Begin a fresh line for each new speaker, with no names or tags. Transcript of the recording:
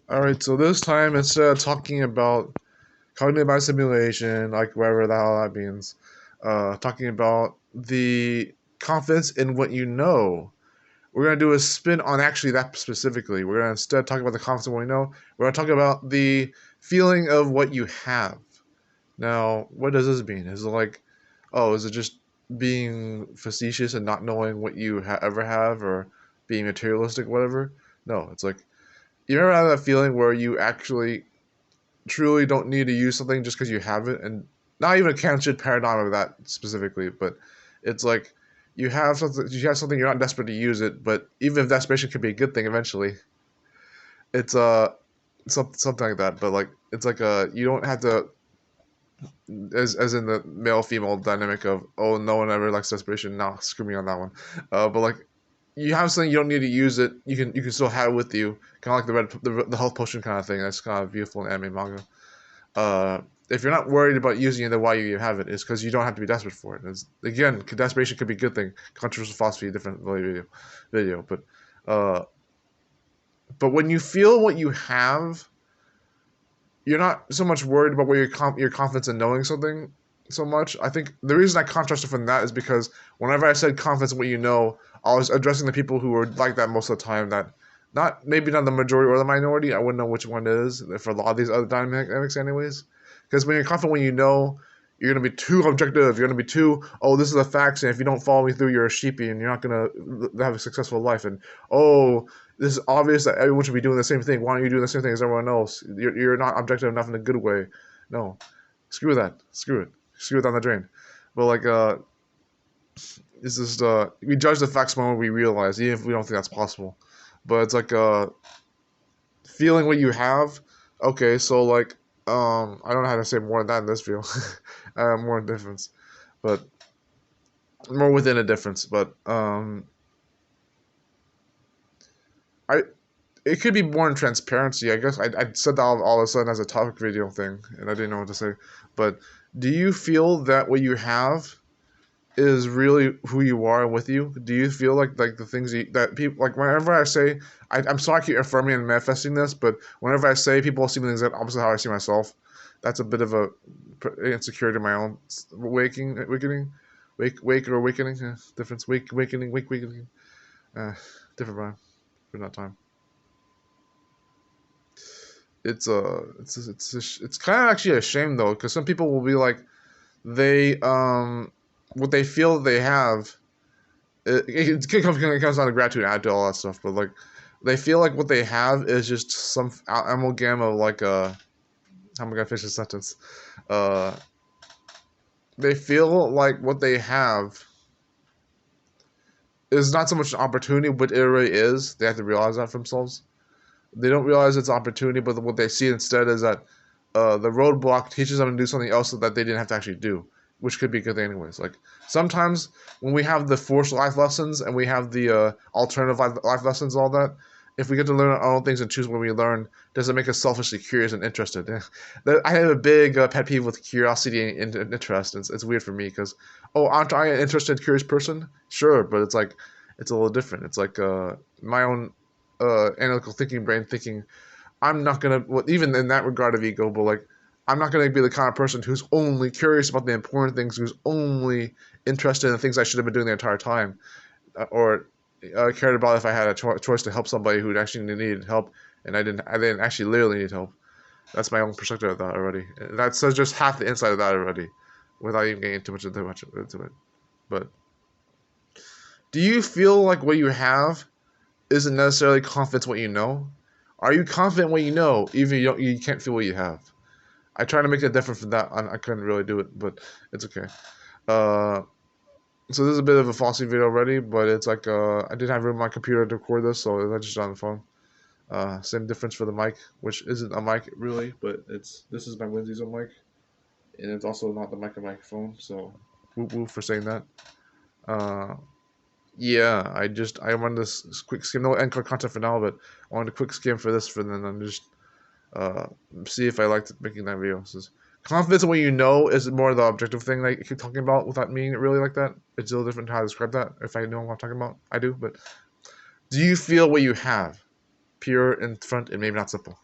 All right, so this time instead of talking about cognitive bias simulation, like whatever the hell that means, talking about the confidence in what you know, we're gonna do a spin on actually that specifically. We're gonna instead talk about the confidence in what we know. We're gonna talk about the feeling of what you have. Now, what does this mean? Is it like, oh, is it just being facetious and not knowing what you ever have, or being materialistic, whatever? No, it's like you ever have that feeling where you actually truly don't need to use something just because you have it, and not even a Kantian paradigm of that specifically, but it's like you have something you're not desperate to use it, but even if desperation could be a good thing eventually, it's something like that. But like it's like you don't have to as in the male female dynamic of, oh, no one ever likes desperation. Nah, screw me on that one. But like you have something, you don't need to use it. You can still have it with you, kind of like the health potion kind of thing. That's kind of beautiful in anime manga. uh, if you're not worried about using it, then why you have it is because you don't have to be desperate for it. Again, desperation could be a good thing. Controversial philosophy, different video. Uh, but when you feel what you have, you're not so much worried about where your confidence in knowing something so much. I think the reason I contrasted from that is because whenever I said confidence in what you know, I was addressing the people who were like that most of the time. That maybe not the majority or the minority. I wouldn't know which one it is for a lot of these other dynamics, anyways. Because when you're confident, when you know, you're gonna be too objective. You're gonna be too, oh, this is the facts, and if you don't follow me through, you're a sheepy, and you're not gonna have a successful life. And oh, this is obvious that everyone should be doing the same thing. Why aren't you doing the same thing as everyone else? You're not objective enough in a good way. No, screw that. Screw it. Screw it down the drain. But like, it's just we judge the facts the moment we realize, even if we don't think that's possible. But it's like feeling what you have. Okay, so like I don't know how to say more than that in this video. More difference, but more within a difference. But I it could be more in transparency. I guess I said that all of a sudden as a topic video thing, and I didn't know what to say. But do you feel that what you have is really who you are and with you? Do you feel like the things that people like? Whenever I say, I'm sorry I keep affirming and manifesting this, but whenever I say people see the exact opposite of how I see myself, that's a bit of a insecurity in my own wake or awakening, difference, wakening, uh, different rhyme for that time. It's kind of actually a shame though, because some people will be like they what they feel they have. It comes down to gratitude and to all that stuff, but like they feel like what they have is just some amalgam of like how am I gonna finish this sentence? Uh, they feel like what they have is not so much an opportunity, but it really is. They have to realize that for themselves. They don't realize it's an opportunity, but what they see instead is that the roadblock teaches them to do something else that they didn't have to actually do, which could be a good thing anyways. Like sometimes when we have the forced life lessons and we have the alternative life lessons, all that, if we get to learn our own things and choose what we learn, does it make us selfishly curious and interested? I have a big pet peeve with curiosity and interest. It's weird for me because, oh, aren't I an interested, curious person? Sure, but it's like it's a little different. It's like my own analytical thinking brain thinking I'm not gonna, well, even in that regard of ego, but like I'm not gonna be the kind of person who's only curious about the important things, who's only interested in the things I should have been doing the entire time, or cared about if I had a choice to help somebody who actually needed help, and I didn't actually literally need help. That's my own perspective of that already. That's just half the inside of that already, without even getting too much into it. But do you feel like what you have isn't necessarily confidence what you know? Are you confident what you know, even you can't feel what you have? I try to make it different from that. I couldn't really do it, but it's okay. Uh, so this is a bit of a falsy video already, but it's like I didn't have room on my computer to record this, so I just on the phone. Same difference for the mic, which isn't a mic really, but this is my Windows mic, and it's also not the mic of my phone. So, whoop whoop for saying that. Uh, yeah, I wanted this quick skim. No end card content for now, but I wanted a quick skim for this, for then I'm just uh, see if I liked making that video. So confidence in what you know is more the objective thing that I keep talking about without meaning it really like that. It's a little different how to describe that. If I know what I'm talking about, I do. But do you feel what you have? Pure in front and maybe not simple.